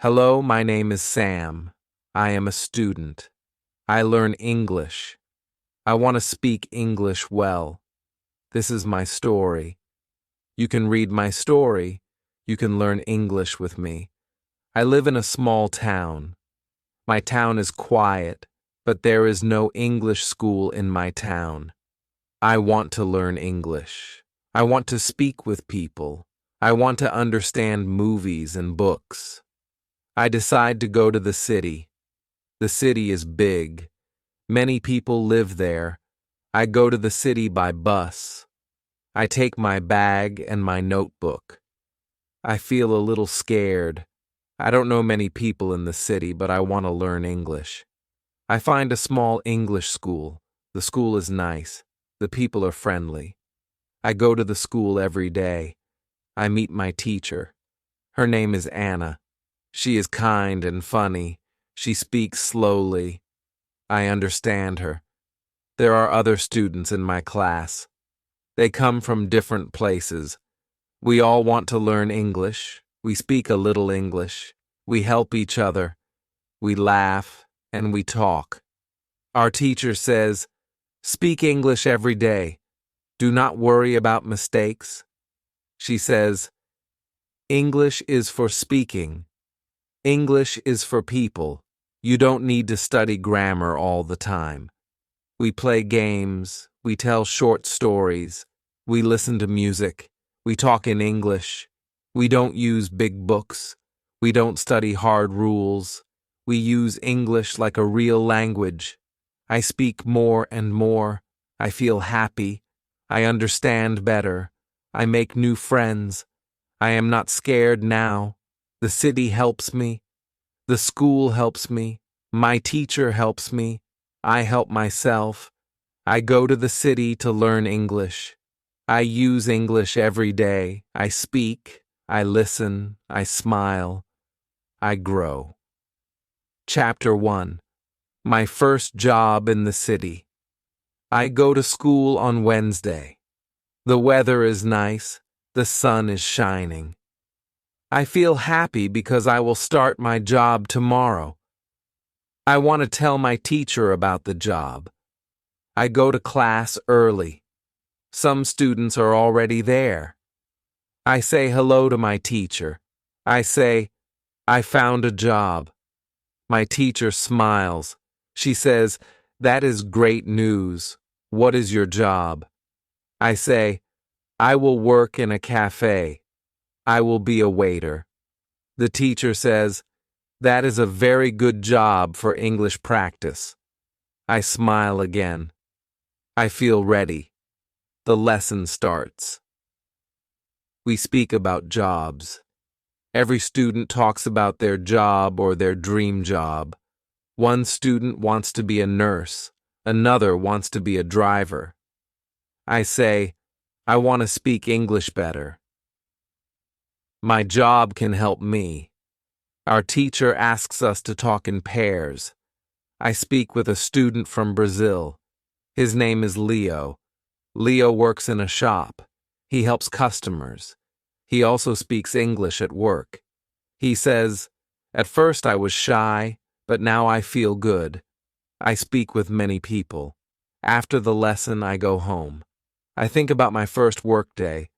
Hello, my name is Sam. I am a student. I learn English. I want to speak English well. This is my story. You can read my story. You can learn English with me. I live in a small town. My town is quiet, but there is no English school in my town. I want to learn English. I want to speak with people. I want to understand movies and books. I decide to go to the city. The city is big. Many people live there. I go to the city by bus. I take my bag and my notebook. I feel a little scared. I don't know many people in the city, but I want to learn English. I find a small English school. The school is nice. The people are friendly. I go to the school every day. I meet my teacher. Her name is Anna. She is kind and funny. She speaks slowly. I understand her. There are other students in my class. They come from different places. We all want to learn English. We speak a little English. We help each other. We laugh and we talk. Our teacher says, "Speak English every day. Do not worry about mistakes." She says, "English is for speaking. English is for people. You don't need to study grammar all the time." We play games. We tell short stories. We listen to music. We talk in English. We don't use big books. We don't study hard rules. We use English like a real language. I speak more and more. I feel happy. I understand better. I make new friends. I am not scared now. The city helps me. The school helps me. My teacher helps me. I help myself. I go to the city to learn English. I use English every day. I speak. I listen. I smile. I grow. Chapter 1. My first job in the city. I go to school on Wednesday. The weather is nice. The sun is shining. I feel happy because I will start my job tomorrow. I want to tell my teacher about the job. I go to class early. Some students are already there. I say hello to my teacher. I say, "I found a job." My teacher smiles. She says, "That is great news. What is your job?" I say, "I will work in a cafe. I will be a waiter." The teacher says, "That is a very good job for English practice." I smile again. I feel ready. The lesson starts. We speak about jobs. Every student talks about their job or their dream job. One student wants to be a nurse. Another wants to be a driver. I say, "I want to speak English better." My job can help me. Our teacher asks us to talk in pairs. I speak with a student from Brazil. His name is Leo. Leo works in a shop. He helps customers. He also speaks English at work. He says, "At first I was shy, but now I feel good. I speak with many people. After the lesson, I go home. I think about my first work day.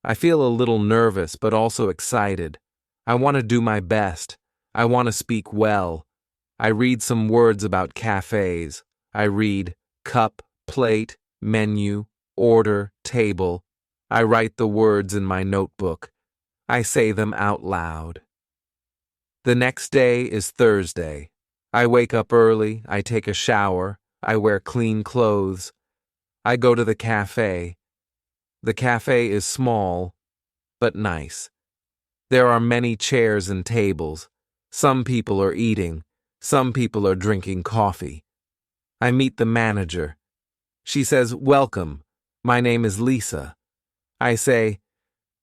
I feel a little nervous, but also excited. I want to do my best. I want to speak well. I read some words about cafes. I read cup, plate, menu, order, table. I write the words in my notebook. I say them out loud. The next day is Thursday. I wake up early. I take a shower. I wear clean clothes. I go to the cafe. The cafe is small, but nice. There are many chairs and tables. Some people are eating. Some people are drinking coffee. I meet the manager. She says, "Welcome. My name is Lisa." I say,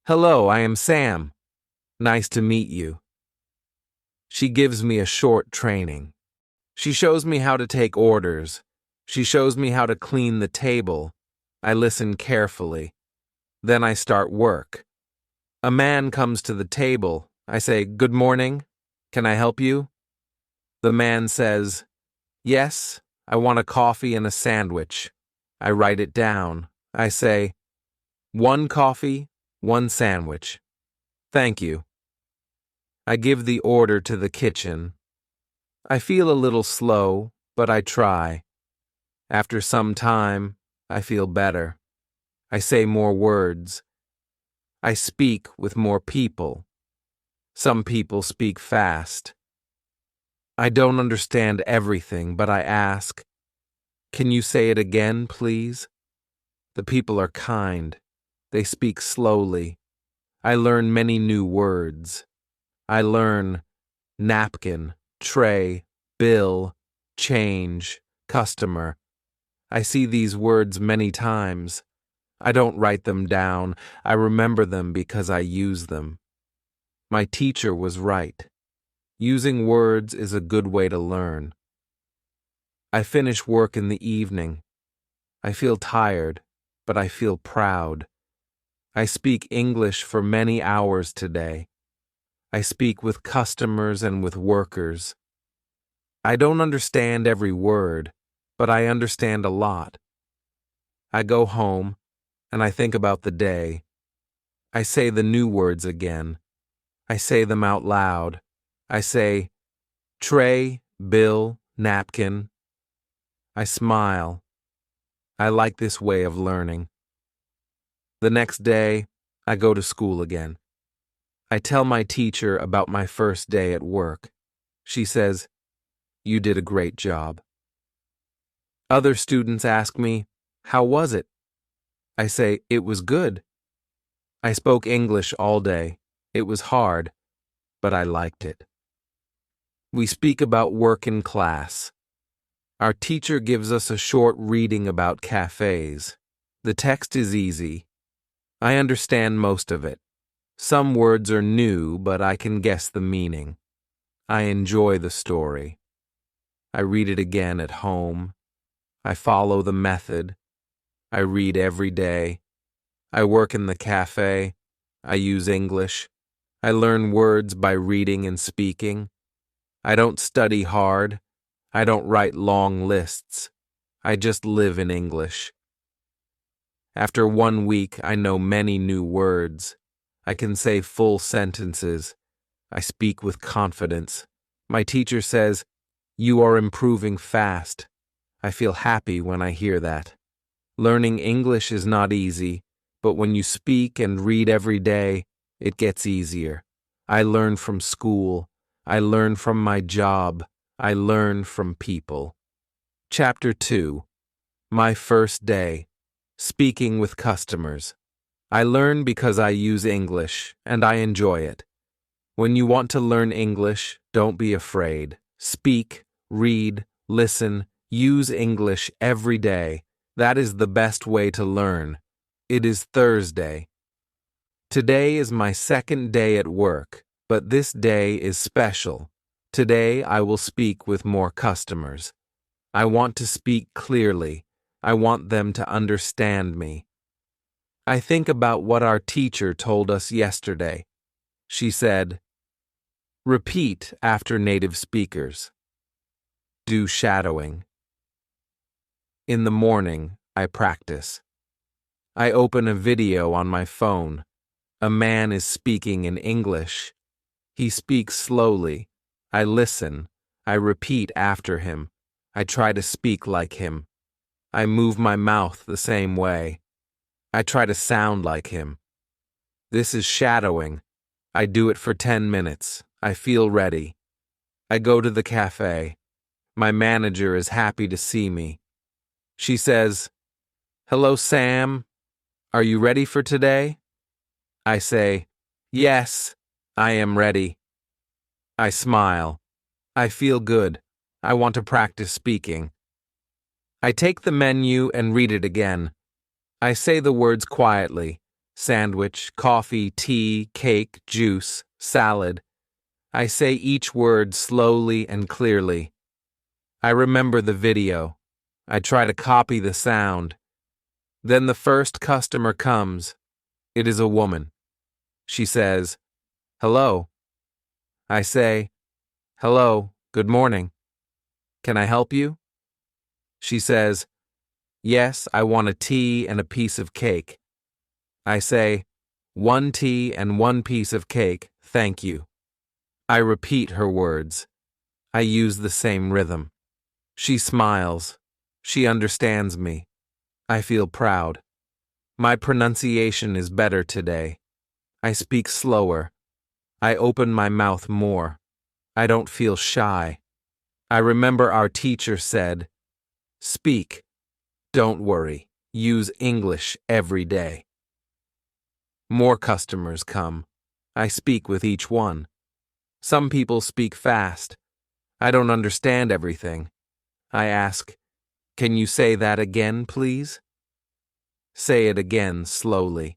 "Hello, I am Sam. Nice to meet you." She gives me a short training. She shows me how to take orders. She shows me how to clean the table. I listen carefully. Then I start work. A man comes to the table. I say, "Good morning." Can I help you? The man says, yes, I want a coffee and a sandwich. I write it down. I say, 1 coffee, 1 sandwich. Thank you. I give the order to the kitchen. I feel a little slow, but I try. After some time, I feel better. I say more words. I speak with more people. Some people speak fast. I don't understand everything, but I ask, can you say it again, please? The people are kind. They speak slowly. I learn many new words. I learn napkin, tray, bill, change, customer. I see these words many times. I don't write them down. I remember them because I use them. My teacher was right. Using words is a good way to learn. I finish work in the evening. I feel tired, but I feel proud. I speak English for many hours today. I speak with customers and with workers. I don't understand every word, but I understand a lot. I go home, and I think about the day. I say the new words again. I say them out loud. I say, tray, bill, napkin. I smile. I like this way of learning. The next day, I go to school again. I tell my teacher about my first day at work. She says, you did a great job. Other students ask me, how was it? I say, it was good. I spoke English all day. It was hard, but I liked it. We speak about work in class. Our teacher gives us a short reading about cafes. The text is easy. I understand most of it. Some words are new, but I can guess the meaning. I enjoy the story. I read it again at home. I follow the method. I read every day. I work in the cafe. I use English. I learn words by reading and speaking. I don't study hard. I don't write long lists. I just live in English. After 1 week, I know many new words. I can say full sentences. I speak with confidence. My teacher says, you are improving fast. I feel happy when I hear that. Learning English is not easy, but when you speak and read every day, it gets easier. I learn from school. I learn from my job. I learn from people. Chapter 2. My first day. Speaking with customers. I learn because I use English, and I enjoy it. When you want to learn English, don't be afraid. Speak, read, listen, use English every day. That is the best way to learn. It is Thursday. Today is my second day at work, but this day is special. Today I will speak with more customers. I want to speak clearly. I want them to understand me. I think about what our teacher told us yesterday. She said, repeat after native speakers. Do shadowing. In the morning, I practice. I open a video on my phone. A man is speaking in English. He speaks slowly. I listen. I repeat after him. I try to speak like him. I move my mouth the same way. I try to sound like him. This is shadowing. I do it for 10 minutes. I feel ready. I go to the cafe. My manager is happy to see me. She says, hello, Sam. Are you ready for today? I say, yes, I am ready. I smile. I feel good. I want to practice speaking. I take the menu and read it again. I say the words quietly. Sandwich, coffee, tea, cake, juice, salad. I say each word slowly and clearly. I remember the video. I try to copy the sound. Then the first customer comes. It is a woman. She says, hello. I say, Hello, good morning. Can I help you? She says, yes, I want a tea and a piece of cake. I say, 1 tea and 1 piece of cake, thank you. I repeat her words. I use the same rhythm. She smiles. She understands me. I feel proud. My pronunciation is better today. I speak slower. I open my mouth more. I don't feel shy. I remember our teacher said, speak. Don't worry. Use English every day. More customers come. I speak with each one. Some people speak fast. I don't understand everything. I ask, can you say that again, please? Say it again slowly.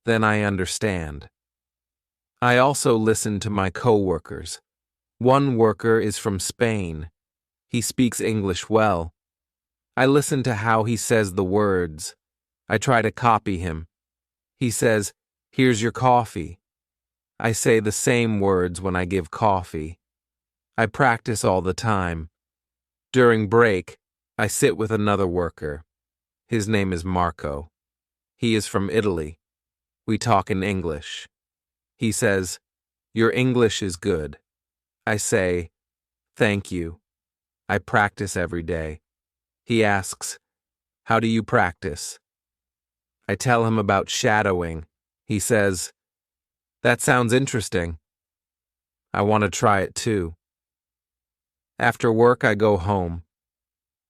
Then I understand. I also listen to my coworkers. One worker is from Spain. He speaks English well. I listen to how he says the words. I try to copy him. He says, here's your coffee. I say the same words when I give coffee. I practice all the time. During break, I sit with another worker. His name is Marco. He is from Italy. We talk in English. He says, your English is good. I say, thank you. I practice every day. He asks, how do you practice? I tell him about shadowing. He says, that sounds interesting. I want to try it too. After work, I go home.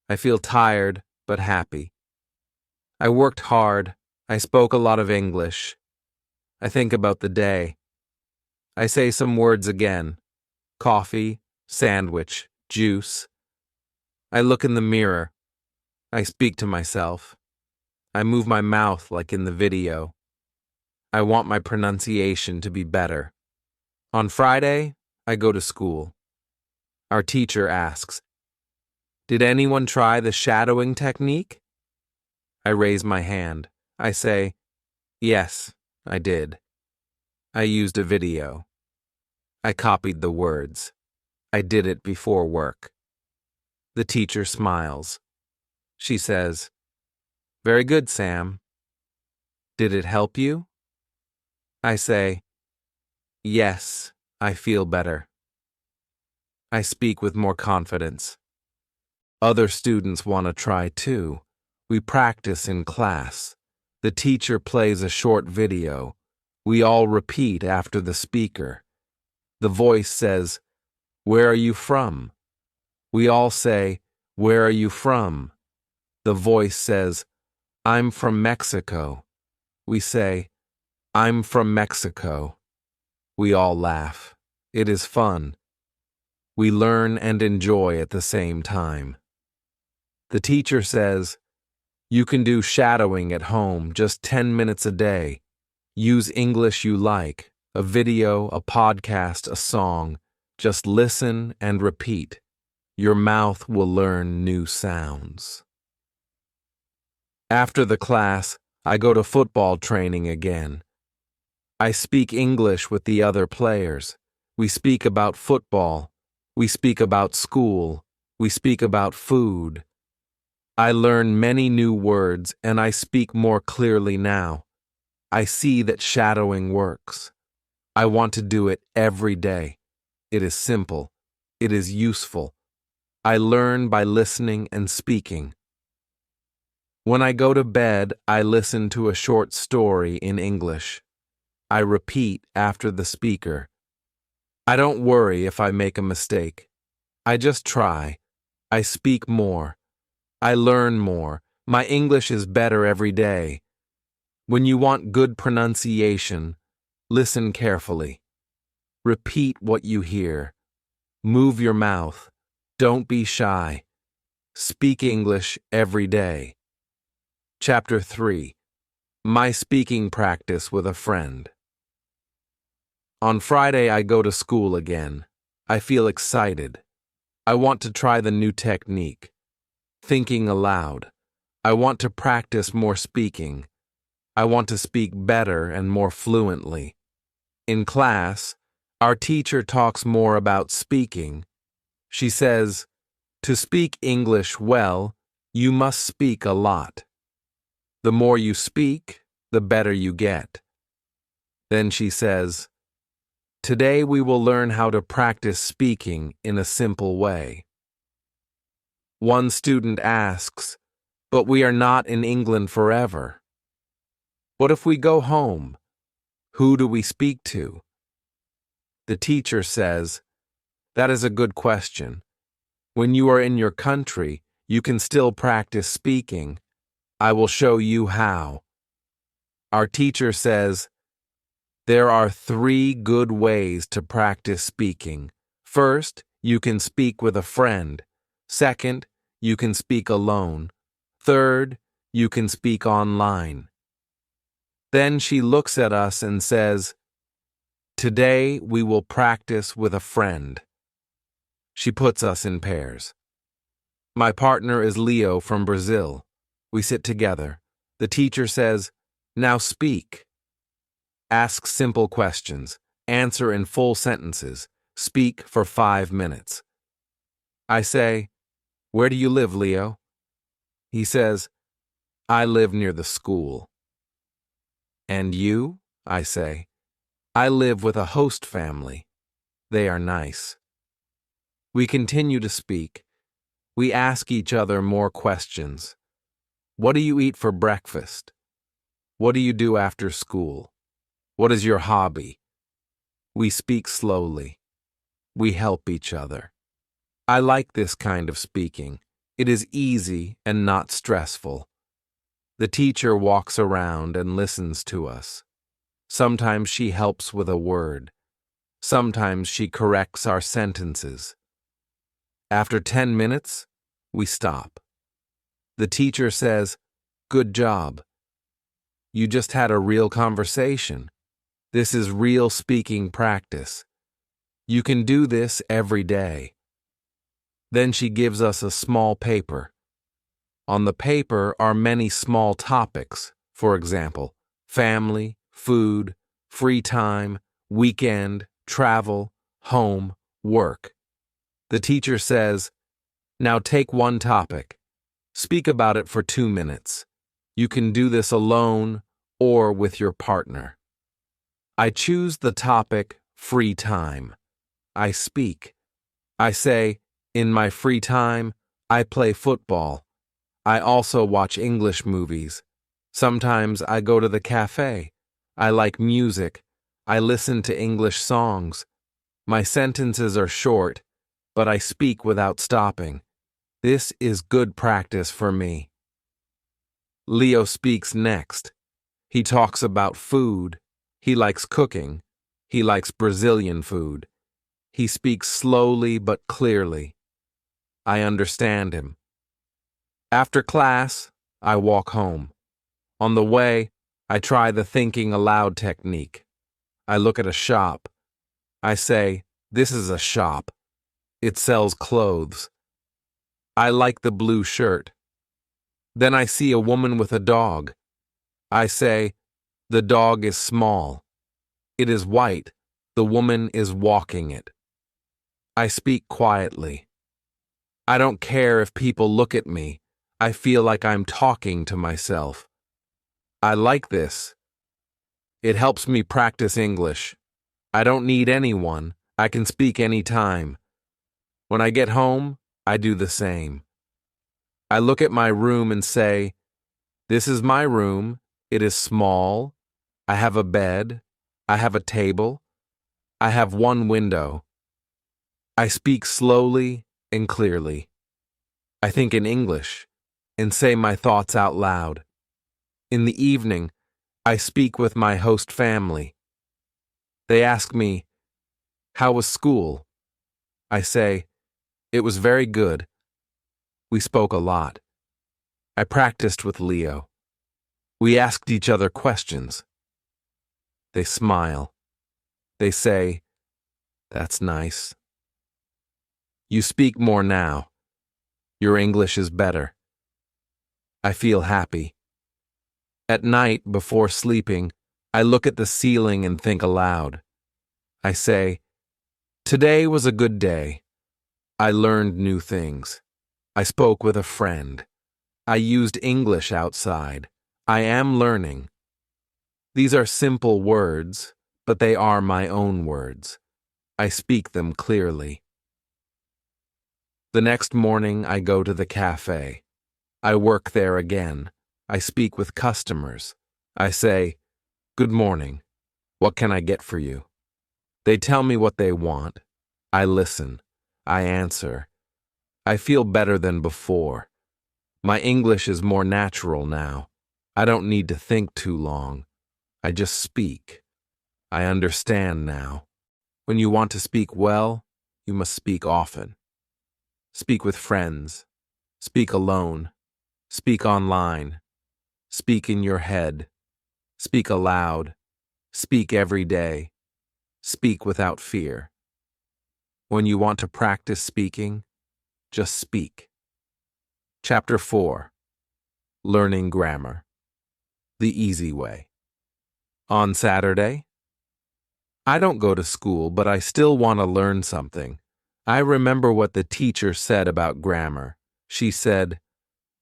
I feel tired, but happy. I worked hard. I spoke a lot of English. I think about the day. I say some words again. Coffee, sandwich, juice. I look in the mirror. I speak to myself. I move my mouth like in the video. I want my pronunciation to be better. On Friday, I go to school. Our teacher asks, did anyone try the shadowing technique? I raise my hand. I say, yes, I did. I used a video. I copied the words. I did it before work. The teacher smiles. She says, very good, Sam. Did it help you? I say, yes, I feel better. I speak with more confidence. Other students want to try too. We practice in class. The teacher plays a short video. We all repeat after the speaker. The voice says, where are you from? We all say, where are you from? The voice says, I'm from Mexico. We say, I'm from Mexico. We all laugh. It is fun. We learn and enjoy at the same time. The teacher says, you can do shadowing at home just 10 minutes a day. Use English you like, a video, a podcast, a song. Just listen and repeat. Your mouth will learn new sounds. After the class, I go to football training again. I speak English with the other players. We speak about football. We speak about school. We speak about food. I learn many new words and I speak more clearly now. I see that shadowing works. I want to do it every day. It is simple. It is useful. I learn by listening and speaking. When I go to bed, I listen to a short story in English. I repeat after the speaker. I don't worry if I make a mistake. I just try. I speak more. I learn more. My English is better every day. When you want good pronunciation, listen carefully. Repeat what you hear. Move your mouth. Don't be shy. Speak English every day. Chapter 3. My speaking practice with a friend. On Friday, I go to school again. I feel excited. I want to try the new technique. Thinking aloud. I want to practice more speaking. I want to speak better and more fluently. In class, Our teacher talks more about speaking. She says, to speak English well, you must speak a lot. The more you speak, the better you get. Then she says, today we will learn how to practice speaking in a simple way. One student asks, but we are not in England forever. What if we go home? Who do we speak to? The teacher says, that is a good question. When you are in your country, you can still practice speaking. I will show you how. Our teacher says, there are 3 good ways to practice speaking. First, you can speak with a friend. Second, you can speak alone. Third, you can speak online. Then she looks at us and says, today we will practice with a friend. She puts us in pairs. My partner is Leo from Brazil. We sit together. The teacher says, now speak. Ask simple questions. Answer in full sentences. Speak for 5 minutes. I say, where do you live, Leo? He says, I live near the school. And you? I say, I live with a host family. They are nice. We continue to speak. We ask each other more questions. What do you eat for breakfast? What do you do after school? What is your hobby? We speak slowly. We help each other. I like this kind of speaking. It is easy and not stressful. The teacher walks around and listens to us. Sometimes she helps with a word. Sometimes she corrects our sentences. After 10 minutes, we stop. The teacher says, good job. You just had a real conversation. This is real speaking practice. You can do this every day. Then she gives us a small paper. On the paper are many small topics, for example, family, food, free time, weekend, travel, home, work. The teacher says, now take one topic. Speak about it for 2 minutes. You can do this alone or with your partner. I choose the topic free time. I speak. I say, in my free time, I play football. I also watch English movies. Sometimes I go to the cafe. I like music. I listen to English songs. My sentences are short, but I speak without stopping. This is good practice for me. Leo speaks next. He talks about food. He likes cooking. He likes Brazilian food. He speaks slowly but clearly. I understand him. After class, I walk home. On the way, I try the thinking aloud technique. I look at a shop. I say, this is a shop. It sells clothes. I like the blue shirt. Then I see a woman with a dog. I say, the dog is small. It is white. The woman is walking it. I speak quietly. I don't care if people look at me. I feel like I'm talking to myself. I like this. It helps me practice English. I don't need anyone. I can speak anytime. When I get home, I do the same. I look at my room and say, this is my room. It is small. I have a bed. I have a table. I have one window. I speak slowly and clearly. I think in English and say my thoughts out loud. In the evening, I speak with my host family. They ask me, how was school? I say, it was very good. We spoke a lot. I practiced with Leo. We asked each other questions. They smile. They say, that's nice. You speak more now. Your English is better. I feel happy. At night, before sleeping, I look at the ceiling and think aloud. I say, Today was a good day. I learned new things. I spoke with a friend. I used English outside. I am learning. These are simple words, but they are my own words. I speak them clearly. The next morning, I go to the cafe. I work there again. I speak with customers. I say, "Good morning. What can I get for you?" They tell me what they want. I listen. I answer. I feel better than before. My English is more natural now. I don't need to think too long. I just speak. I understand now. When you want to speak well, you must speak often. Speak with friends. Speak alone. Speak online. Speak in your head. Speak aloud. Speak every day. Speak without fear. When you want to practice speaking, just speak. Chapter 4. Learning Grammar. The Easy Way. On Saturday, I don't go to school, but I still want to learn something. I remember what the teacher said about grammar. She said,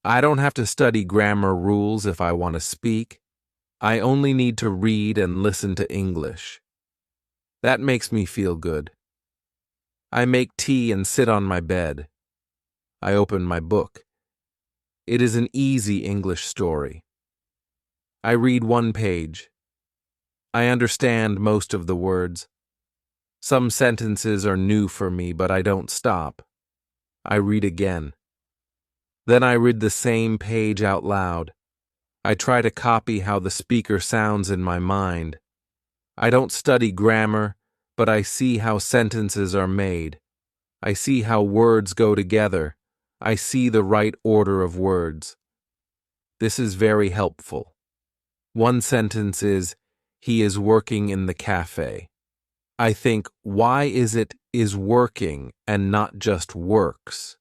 "I don't have to study grammar rules if I want to speak. I only need to read and listen to English." That makes me feel good. I make tea and sit on my bed. I open my book. It is an easy English story. I read one page. I understand most of the words. Some sentences are new for me, but I don't stop. I read again. Then I read the same page out loud. I try to copy how the speaker sounds in my mind. I don't study grammar, but I see how sentences are made. I see how words go together. I see the right order of words. This is very helpful. One sentence is, "He is working in the cafe." I think, why is it "is working" and not just "works"?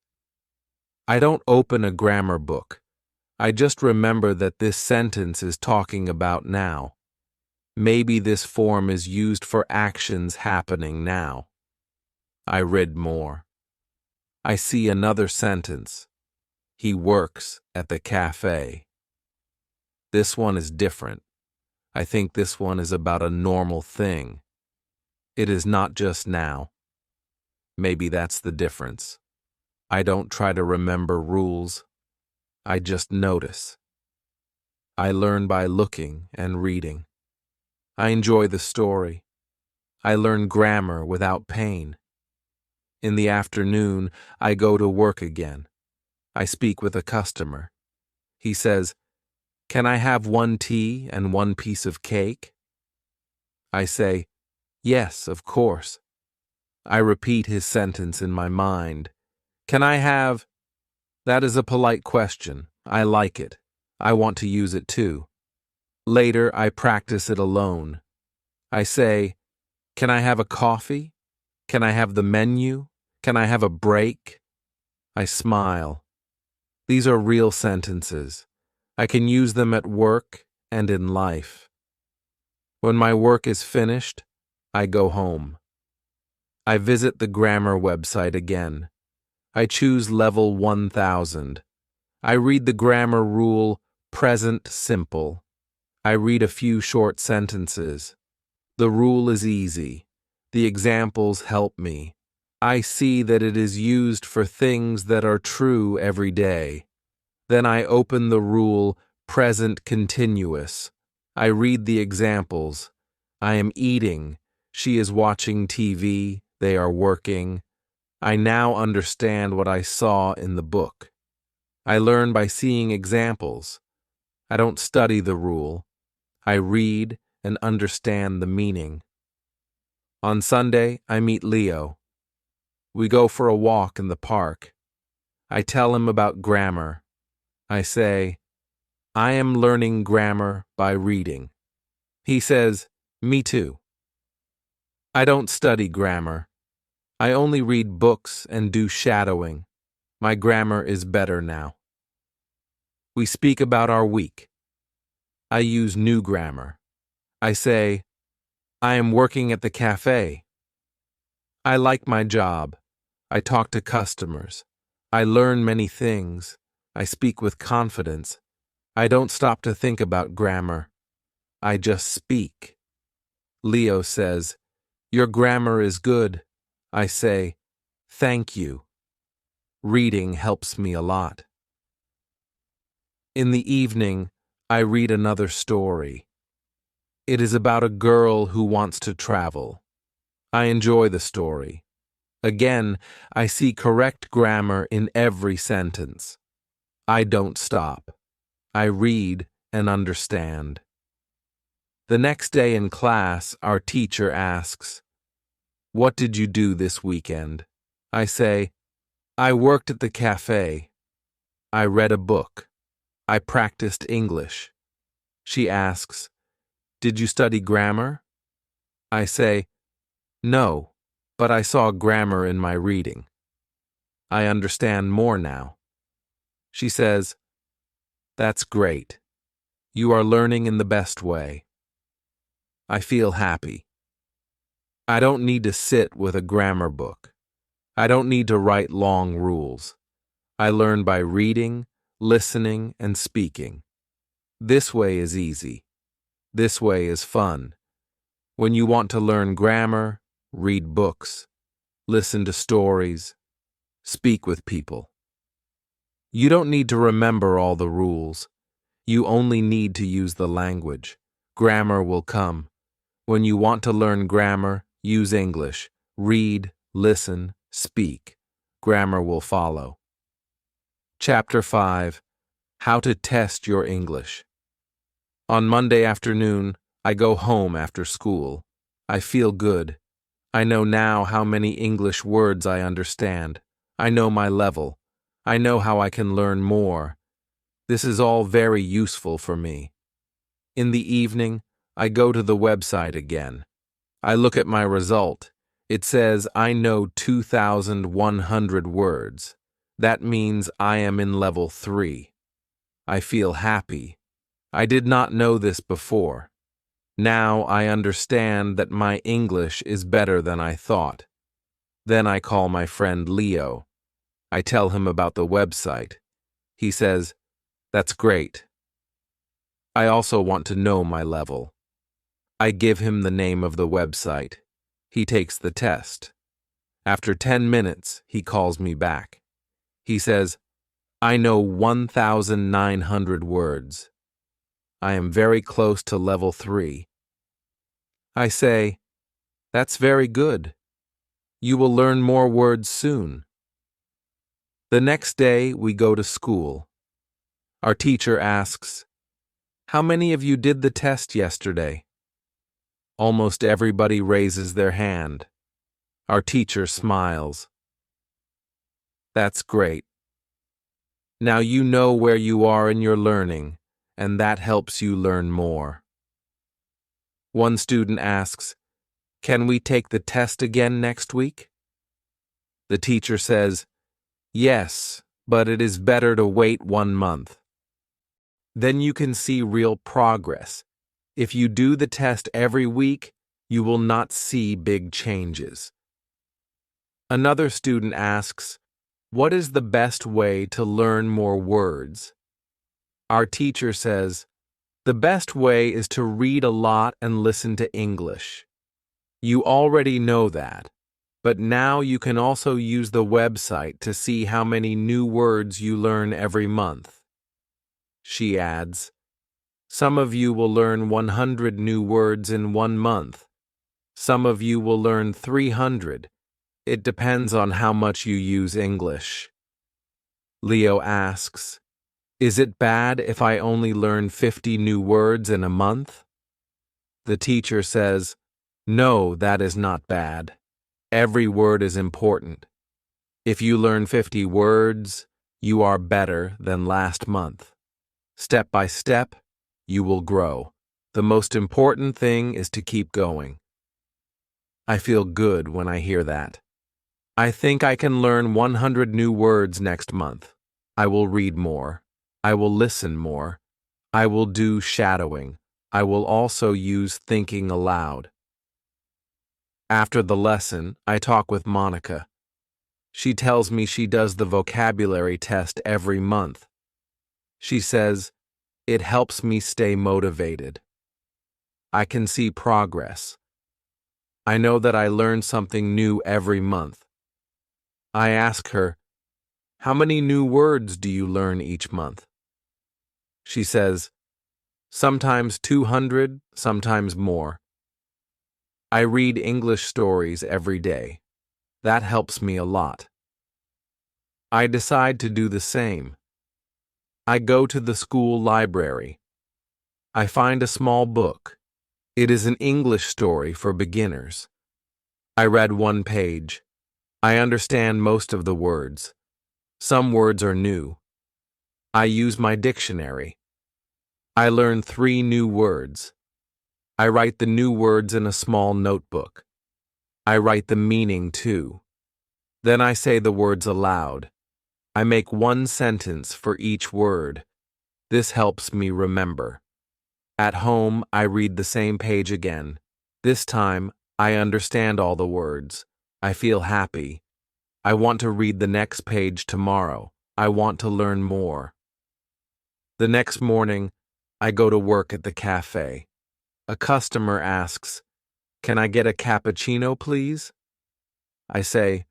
I don't open a grammar book. I just remember that this sentence is talking about now. Maybe this form is used for actions happening now. I read more. I see another sentence. He works at the cafe. This one is different. I think this one is about a normal thing. It is not just now. Maybe that's the difference. I don't try to remember rules. I just notice. I learn by looking and reading. I enjoy the story. I learn grammar without pain. In the afternoon, I go to work again. I speak with a customer. He says, "Can I have one tea and one piece of cake?" I say, "Yes, of course." I repeat his sentence in my mind. "Can I have—" That is a polite question. I like it. I want to use it too. Later, I practice it alone. I say, "Can I have a coffee? Can I have the menu? Can I have a break?" I smile. These are real sentences. I can use them at work and in life. When my work is finished, I go home. I visit the grammar website again. I choose level 1000. I read the grammar rule, present simple. I read a few short sentences. The rule is easy. The examples help me. I see that it is used for things that are true every day. Then I open the rule, present continuous. I read the examples. I am eating. She is watching TV. They are working. I now understand what I saw in the book. I learn by seeing examples. I don't study the rule. I read and understand the meaning. On Sunday, I meet Leo. We go for a walk in the park. I tell him about grammar. I say, "I am learning grammar by reading." He says, "Me too." I don't study grammar. I only read books and do shadowing. My grammar is better now. We speak about our week. I use new grammar. I say, "I am working at the cafe." I like my job. I talk to customers. I learn many things. I speak with confidence. I don't stop to think about grammar. I just speak. Leo says, "Your grammar is good." I say, "Thank you." Reading helps me a lot. In the evening, I read another story. It is about a girl who wants to travel. I enjoy the story. Again, I see correct grammar in every sentence. I don't stop. I read and understand. The next day in class, our teacher asks, "What did you do this weekend?" I say, "I worked at the cafe. I read a book. I practiced English." She asks, "Did you study grammar?" I say, "No, but I saw grammar in my reading. I understand more now." She says, "That's great. You are learning in the best way." I feel happy. I don't need to sit with a grammar book. I don't need to write long rules. I learn by reading, listening, and speaking. This way is easy. This way is fun. When you want to learn grammar, read books, listen to stories, speak with people. You don't need to remember all the rules. You only need to use the language. Grammar will come. When you want to learn grammar, use English. Read, listen, speak. Grammar will follow. Chapter 5. How to Test Your English. On Monday afternoon, I go home after school. I feel good. I know now how many English words I understand. I know my level. I know how I can learn more. This is all very useful for me. In the evening, I go to the website again. I look at my result. It says I know 2,100 words. That means I am in level 3. I feel happy. I did not know this before. Now I understand that my English is better than I thought. Then I call my friend Leo. I tell him about the website. He says, "That's great." I also want to know my level. I give him the name of the website. He takes the test. After 10 minutes, he calls me back. He says, "I know 1,900 words. I am very close to level 3. I say, "That's very good. You will learn more words soon." The next day, we go to school. Our teacher asks, "How many of you did the test yesterday?" Almost everybody raises their hand. Our teacher smiles. "That's great. Now you know where you are in your learning, and that helps you learn more." One student asks, "Can we take the test again next week?" The teacher says, "Yes, but it is better to wait 1 month. Then you can see real progress. If you do the test every week, you will not see big changes." Another student asks, "What is the best way to learn more words?" Our teacher says, "The best way is to read a lot and listen to English. You already know that, but now you can also use the website to see how many new words you learn every month." She adds, "Some of you will learn 100 new words in 1 month. Some of you will learn 300. It depends on how much you use English." Leo asks, "Is it bad if I only learn 50 new words in a month?" The teacher says, "No, that is not bad. Every word is important. If you learn 50 words, you are better than last month. Step by step, you will grow. The most important thing is to keep going." I feel good when I hear that. I think I can learn 100 new words next month. I will read more. I will listen more. I will do shadowing. I will also use thinking aloud. After the lesson, I talk with Monica. She tells me she does the vocabulary test every month. She says, "It helps me stay motivated. I can see progress. I know that I learn something new every month." I ask her, "How many new words do you learn each month?" She says, "Sometimes 200, sometimes more." I read English stories every day. That helps me a lot. I decide to do the same. I go to the school library. I find a small book. It is an English story for beginners. I read one page. I understand most of the words. Some words are new. I use my dictionary. I learn 3 new words. I write the new words in a small notebook. I write the meaning too. Then I say the words aloud. I make 1 sentence for each word. This helps me remember. At home, I read the same page again. This time, I understand all the words. I feel happy. I want to read the next page tomorrow. I want to learn more. The next morning, I go to work at the cafe. A customer asks, "Can I get a cappuccino, please?" I say,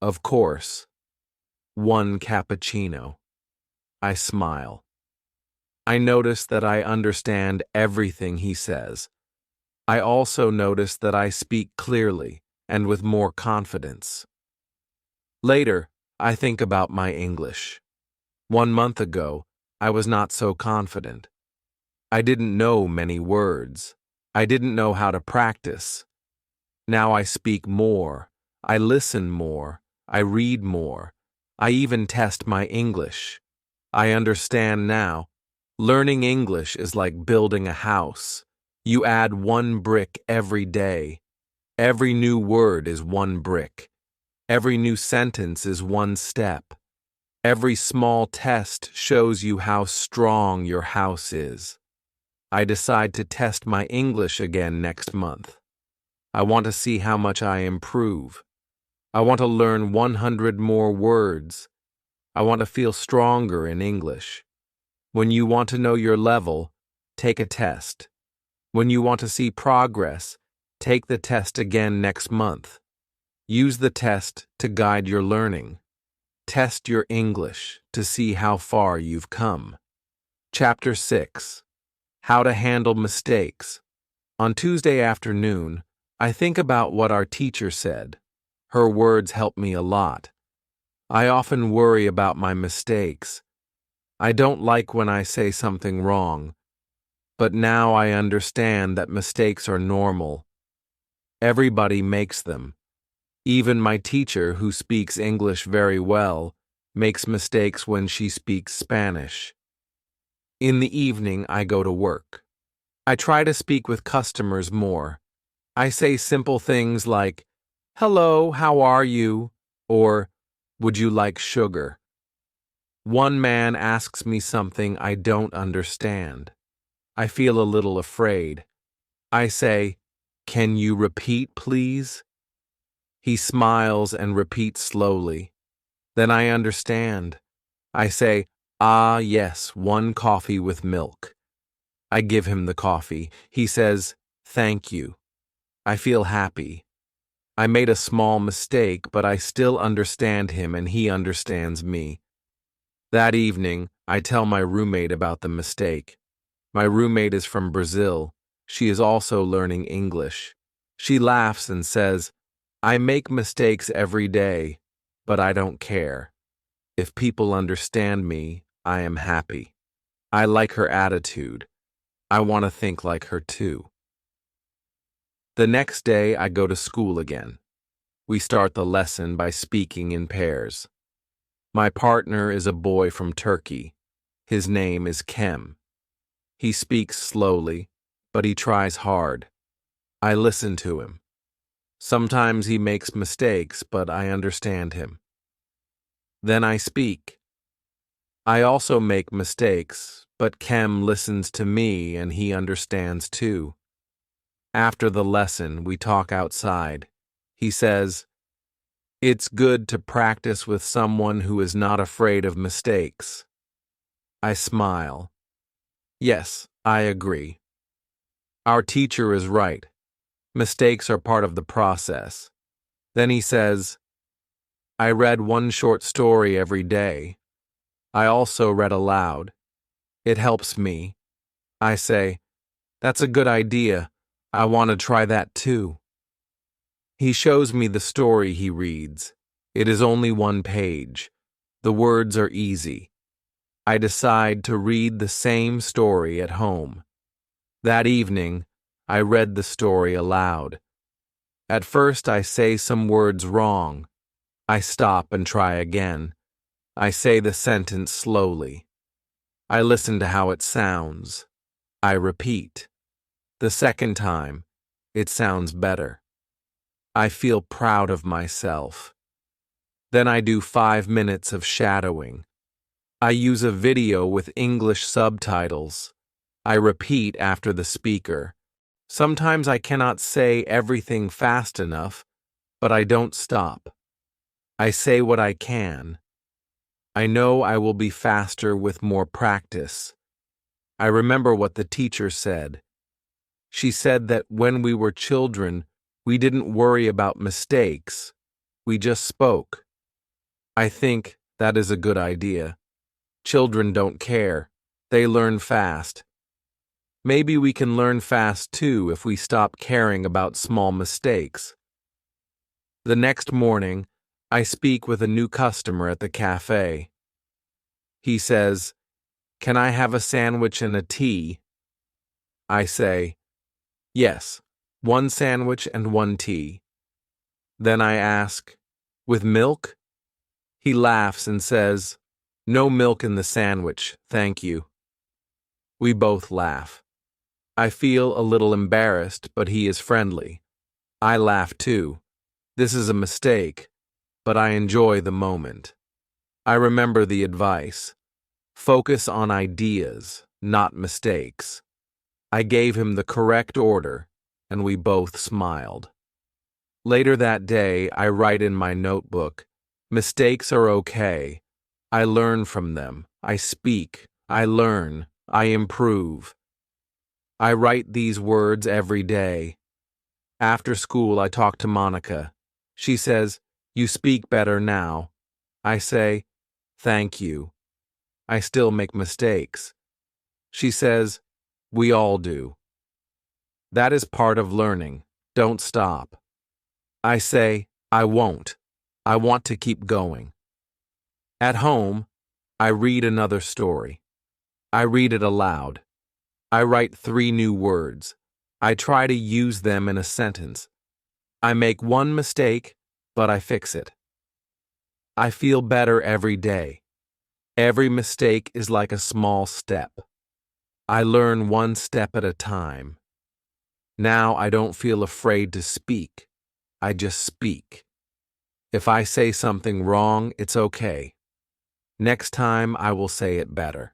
"Of course. 1 cappuccino." I smile. I notice that I understand everything he says. I also notice that I speak clearly and with more confidence. Later, I think about my English. 1 month ago, I was not so confident. I didn't know many words. I didn't know how to practice. Now I speak more. I listen more. I read more. I even test my English. I understand now. Learning English is like building a house. You add 1 brick every day. Every new word is 1 brick. Every new sentence is 1 step. Every small test shows you how strong your house is. I decide to test my English again next month. I want to see how much I improve. I want to learn 100 more words. I want to feel stronger in English. When you want to know your level, take a test. When you want to see progress, take the test again next month. Use the test to guide your learning. Test your English to see how far you've come. Chapter 6. How to Handle Mistakes. On Tuesday afternoon, I think about what our teacher said. Her words help me a lot. I often worry about my mistakes. I don't like when I say something wrong, but now I understand that mistakes are normal. Everybody makes them. Even my teacher, who speaks English very well, makes mistakes when she speaks Spanish. In the evening, I go to work. I try to speak with customers more. I say simple things like, "Hello, how are you?" or "Would you like sugar?" One man asks me something I don't understand. I feel a little afraid. I say, "Can you repeat, please?" He smiles and repeats slowly. Then I understand. I say, "Ah, yes, 1 coffee with milk." I give him the coffee. He says, "Thank you." I feel happy. I made a small mistake, but I still understand him and he understands me. That evening, I tell my roommate about the mistake. My roommate is from Brazil. She is also learning English. She laughs and says, "I make mistakes every day, but I don't care. If people understand me, I am happy." I like her attitude. I want to think like her too. The next day, I go to school again. We start the lesson by speaking in pairs. My partner is a boy from Turkey. His name is Kem. He speaks slowly, but he tries hard. I listen to him. Sometimes he makes mistakes, but I understand him. Then I speak. I also make mistakes, but Kem listens to me and he understands too. After the lesson, we talk outside. He says, "It's good to practice with someone who is not afraid of mistakes." I smile. Yes, I agree. Our teacher is right. Mistakes are part of the process. Then he says, "I read one short story every day. I also read aloud. It helps me." I say, "That's a good idea. I want to try that too." He shows me the story he reads. It is only one page. The words are easy. I decide to read the same story at home. That evening, I read the story aloud. At first, I say some words wrong. I stop and try again. I say the sentence slowly. I listen to how it sounds. I repeat. The second time, it sounds better. I feel proud of myself. Then I do 5 minutes of shadowing. I use a video with English subtitles. I repeat after the speaker. Sometimes I cannot say everything fast enough, but I don't stop. I say what I can. I know I will be faster with more practice. I remember what the teacher said. She said that when we were children, we didn't worry about mistakes. We just spoke. I think that is a good idea. Children don't care. They learn fast. Maybe we can learn fast too if we stop caring about small mistakes. The next morning, I speak with a new customer at the cafe. He says, "Can I have a sandwich and a tea?" I say, "Yes, 1 sandwich and 1 tea." Then I ask, "With milk?" He laughs and says, "No milk in the sandwich, thank you." We both laugh. I feel a little embarrassed, but he is friendly. I laugh too. This is a mistake, but I enjoy the moment. I remember the advice. Focus on ideas, not mistakes. I gave him the correct order, and we both smiled. Later that day, I write in my notebook, "Mistakes are okay. I learn from them. I speak. I learn. I improve." I write these words every day. After school, I talk to Monica. She says, "You speak better now." I say, "Thank you." I still make mistakes. She says, "We all do." That is part of learning. Don't stop. I say, "I won't. I want to keep going." At home, I read another story. I read it aloud. I write 3 new words. I try to use them in a sentence. I make one mistake, but I fix it. I feel better every day. Every mistake is like a small step. I learn one step at a time. Now I don't feel afraid to speak. I just speak. If I say something wrong, it's okay. Next time I will say it better.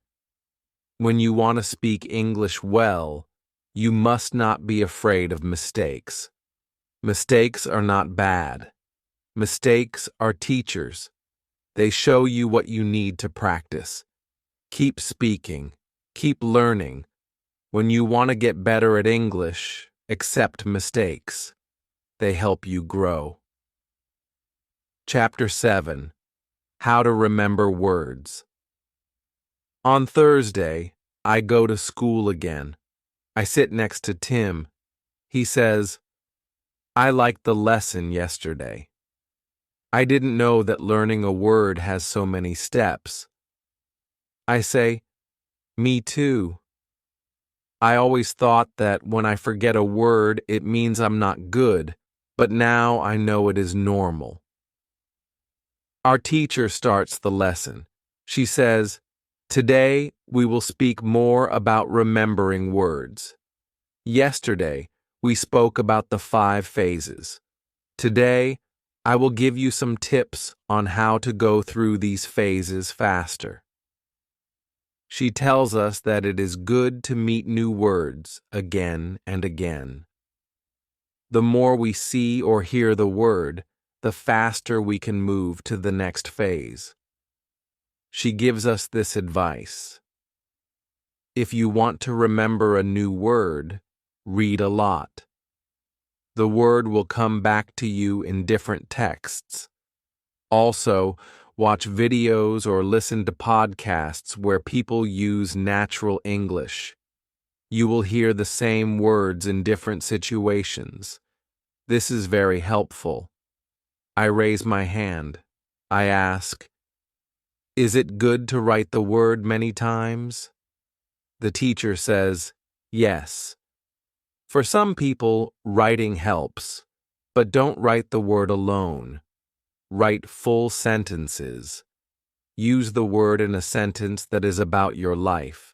When you want to speak English well, you must not be afraid of mistakes. Mistakes are not bad. Mistakes are teachers. They show you what you need to practice. Keep speaking. Keep learning. When you want to get better at English, accept mistakes. They help you grow. Chapter 7. How to Remember Words. On Thursday, I go to school again. I sit next to Tim. He says, "I liked the lesson yesterday. I didn't know that learning a word has so many steps." I say, "Me too. I always thought that when I forget a word, it means I'm not good, but now I know it is normal." Our teacher starts the lesson. She says, "Today we will speak more about remembering words. Yesterday we spoke about the 5 phases. Today I will give you some tips on how to go through these phases faster." She tells us that it is good to meet new words again and again. The more we see or hear the word, the faster we can move to the next phase. She gives us this advice. If you want to remember a new word, read a lot. The word will come back to you in different texts. Also, watch videos or listen to podcasts where people use natural English. You will hear the same words in different situations. This is very helpful. I raise my hand. I ask, is it good to write the word many times? The teacher says, yes. For some people, writing helps, but don't write the word alone. Write full sentences. Use the word in a sentence that is about your life.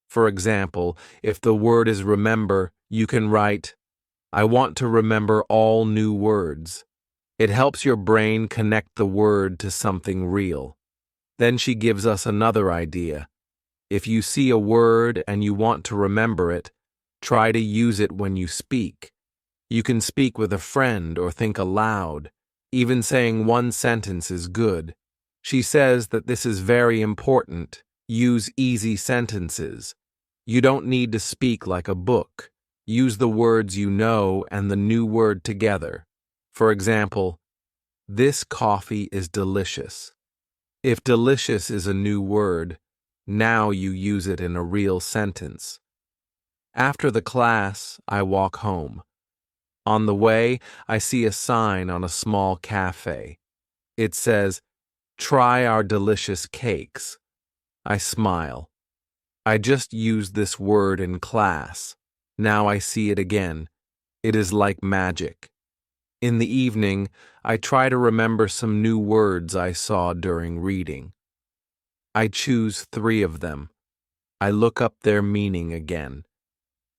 For example, if the word is remember, you can write, I want to remember all new words. It helps your brain connect the word to something real. Then she gives us another idea. If you see a word and you want to remember it, try to use it when you speak. You can speak with a friend or think aloud. Even saying one sentence is good. She says that this is very important. Use easy sentences. You don't need to speak like a book. Use the words you know and the new word together. For example, this coffee is delicious. If delicious is a new word, now you use it in a real sentence. After the class, I walk home. On the way, I see a sign on a small cafe. It says, try our delicious cakes. I smile. I just used this word in class. Now I see it again. It is like magic. In the evening, I try to remember some new words I saw during reading. I choose 3 of them. I look up their meaning again.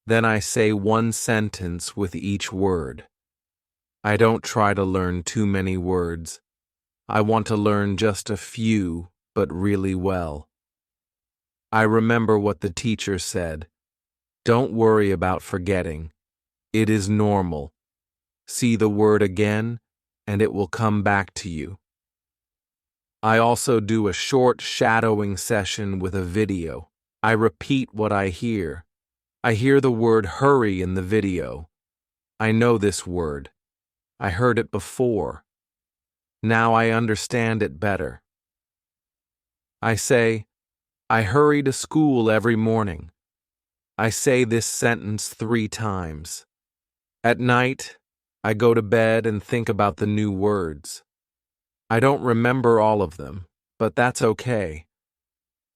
Then I say one sentence with each word. I don't try to learn too many words. I want to learn just a few, but really well. I remember what the teacher said. Don't worry about forgetting. It is normal. See the word again, and it will come back to you. I also do a short shadowing session with a video. I repeat what I hear. I hear the word hurry in the video. I know this word. I heard it before. Now I understand it better. I say, I hurry to school every morning. I say this sentence 3 times. At night, I go to bed and think about the new words. I don't remember all of them, but that's okay.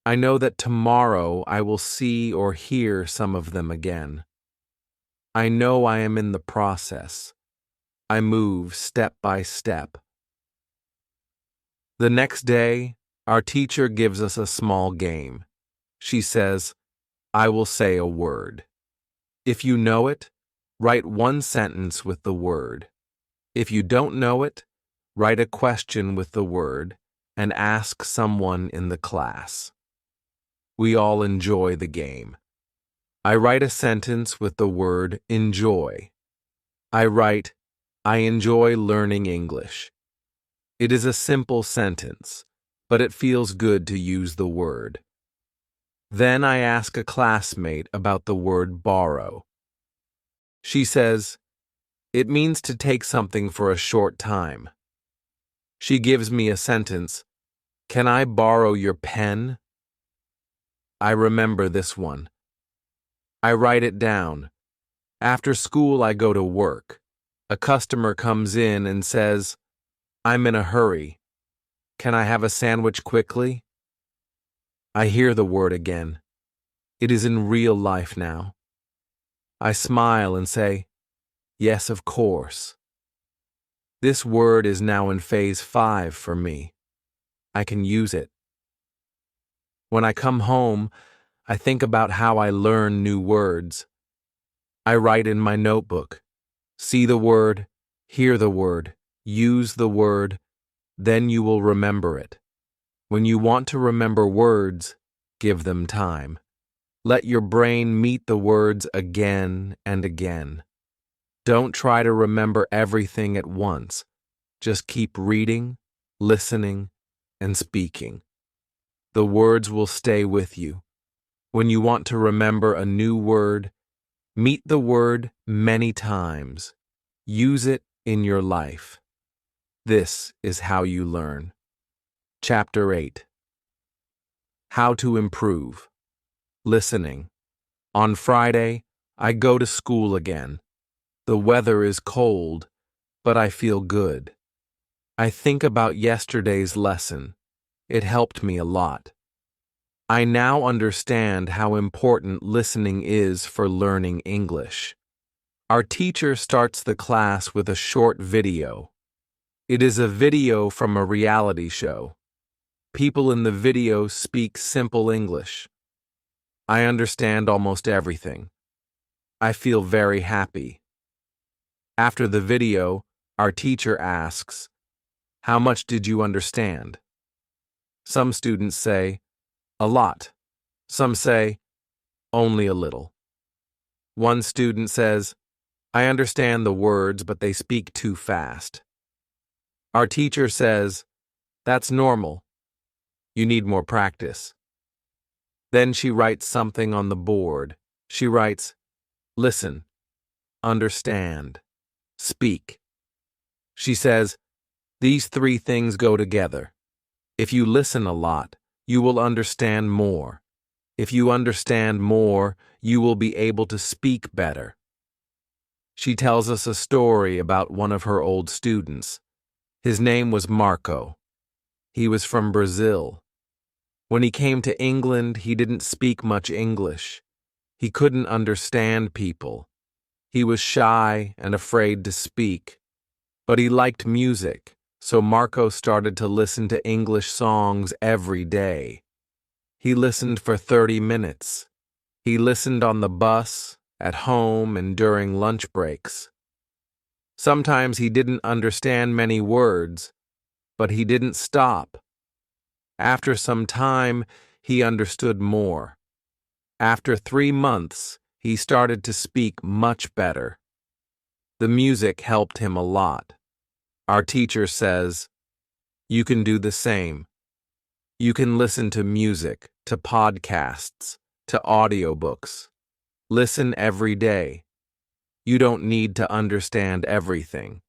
I know that tomorrow I will see or hear some of them again. I know I am in the process. I move step by step. The next day, our teacher gives us a small game. She says, I will say a word. If you know it, write one sentence with the word. If you don't know it, write a question with the word and ask someone in the class. We all enjoy the game. I write a sentence with the word enjoy. I write, I enjoy learning English. It is a simple sentence, but it feels good to use the word. Then I ask a classmate about the word borrow. She says, it means to take something for a short time. She gives me a sentence, can I borrow your pen? I remember this one. I write it down. After school, I go to work. A customer comes in and says, I'm in a hurry. Can I have a sandwich quickly? I hear the word again. It is in real life now. I smile and say, yes, of course. This word is now in phase 5 for me. I can use it. When I come home, I think about how I learn new words. I write in my notebook. See the word, hear the word, use the word, then you will remember it. When you want to remember words, give them time. Let your brain meet the words again and again. Don't try to remember everything at once. Just keep reading, listening, and speaking. The words will stay with you. When you want to remember a new word, meet the word many times. Use it in your life. This is how you learn. Chapter 8. How to improve. Listening. On Friday, I go to school again. The weather is cold, but I feel good. I think about yesterday's lesson. It helped me a lot. I now understand how important listening is for learning English. Our teacher starts the class with a short video. It is a video from a reality show. People in the video speak simple English. I understand almost everything. I feel very happy. After the video, our teacher asks, "How much did you understand?" Some students say, "A lot." Some say, "Only a little." One student says, "I understand the words, but they speak too fast." Our teacher says, "That's normal. You need more practice." Then she writes something on the board. She writes, "Listen, understand, speak." She says, "These three things go together. If you listen a lot, you will understand more. If you understand more, you will be able to speak better." She tells us a story about one of her old students. His name was Marco. He was from Brazil. When he came to England, he didn't speak much English. He couldn't understand people. He was shy and afraid to speak. But he liked music, so Marco started to listen to English songs every day. He listened for 30 minutes. He listened on the bus, at home, and during lunch breaks. Sometimes he didn't understand many words, but he didn't stop. After some time, he understood more. After 3 months, he started to speak much better. The music helped him a lot. Our teacher says, "You can do the same. You can listen to music, to podcasts, to audiobooks. Listen every day. You don't need to understand everything.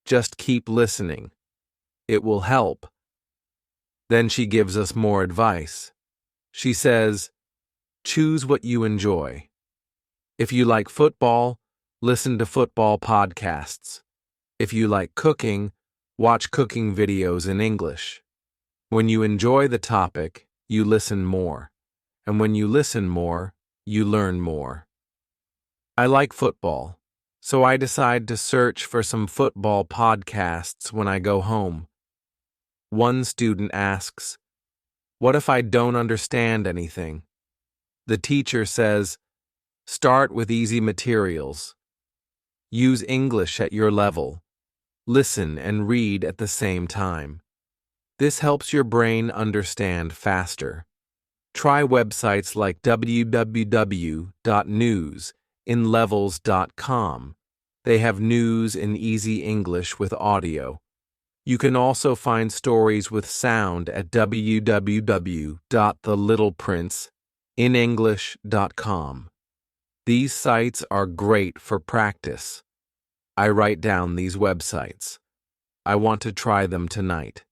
Just keep listening. It will help." Then she gives us more advice. She says, "Choose what you enjoy. If you like football, listen to football podcasts. If you like cooking, watch cooking videos in English. When you enjoy the topic, you listen more. And when you listen more, you learn more." I like football, so I decide to search for some football podcasts when I go home. One student asks, "What if I don't understand anything?" The teacher says, "Start with easy materials. Use English at your level. Listen and read at the same time. This helps your brain understand faster. Try websites like www.newsinlevels.com. They have news in easy English with audio. You can also find stories with sound at www.thelittleprince.com. These sites are great for practice. I write down these websites. I want to try them tonight.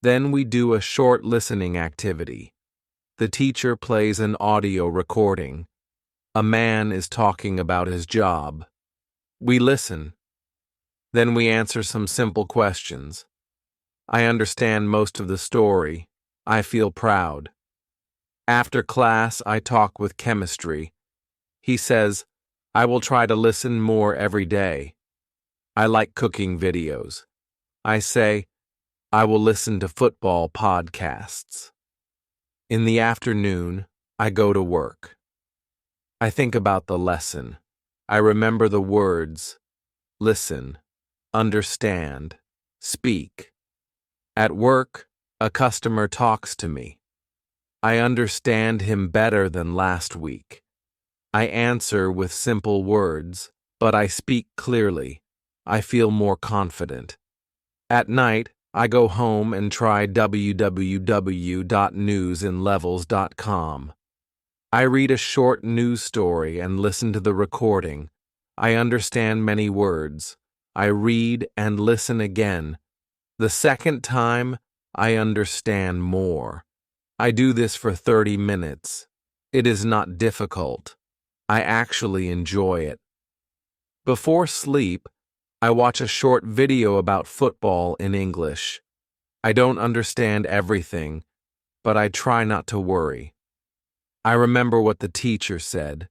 Then we do a short listening activity. The teacher plays an audio recording. A man is talking about his job. We listen. Then we answer some simple questions. I understand most of the story. I feel proud. After class, I talk with chemistry. He says, "I will try to listen more every day." I like cooking videos. I say, "I will listen to football podcasts." In the afternoon, I go to work. I think about the lesson. I remember the words: listen, understand, speak. At work, a customer talks to me. I understand him better than last week. I answer with simple words. but I speak clearly. I feel more confident. At night, I go home and try www.newsinlevels.com. I read a short news story and listen to the recording. I understand many words. I read and listen again. The second time, I understand more. I do this for 30 minutes. It is not difficult. I actually enjoy it. Before sleep, I watch a short video about football in English. I don't understand everything, but I try not to worry. I remember what the teacher said.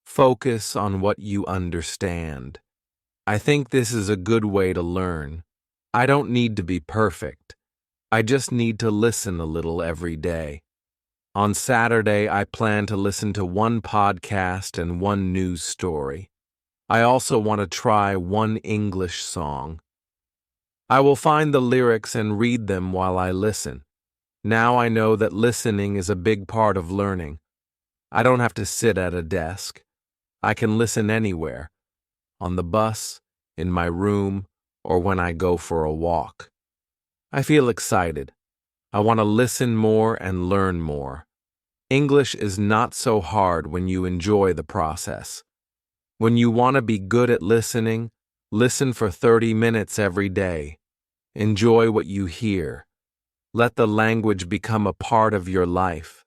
Focus on what you understand. I think this is a good way to learn. I don't need to be perfect. I just need to listen a little every day. On Saturday, I plan to listen to one podcast and one news story. I also want to try one English song. I will find the lyrics and read them while I listen. Now I know that listening is a big part of learning. I don't have to sit at a desk. I can listen anywhere, on the bus, in my room, or when I go for a walk. I feel excited. I want to listen more and learn more. English is not so hard when you enjoy the process. When you want to be good at listening, listen for 30 minutes every day. Enjoy what you hear. Let the language become a part of your life.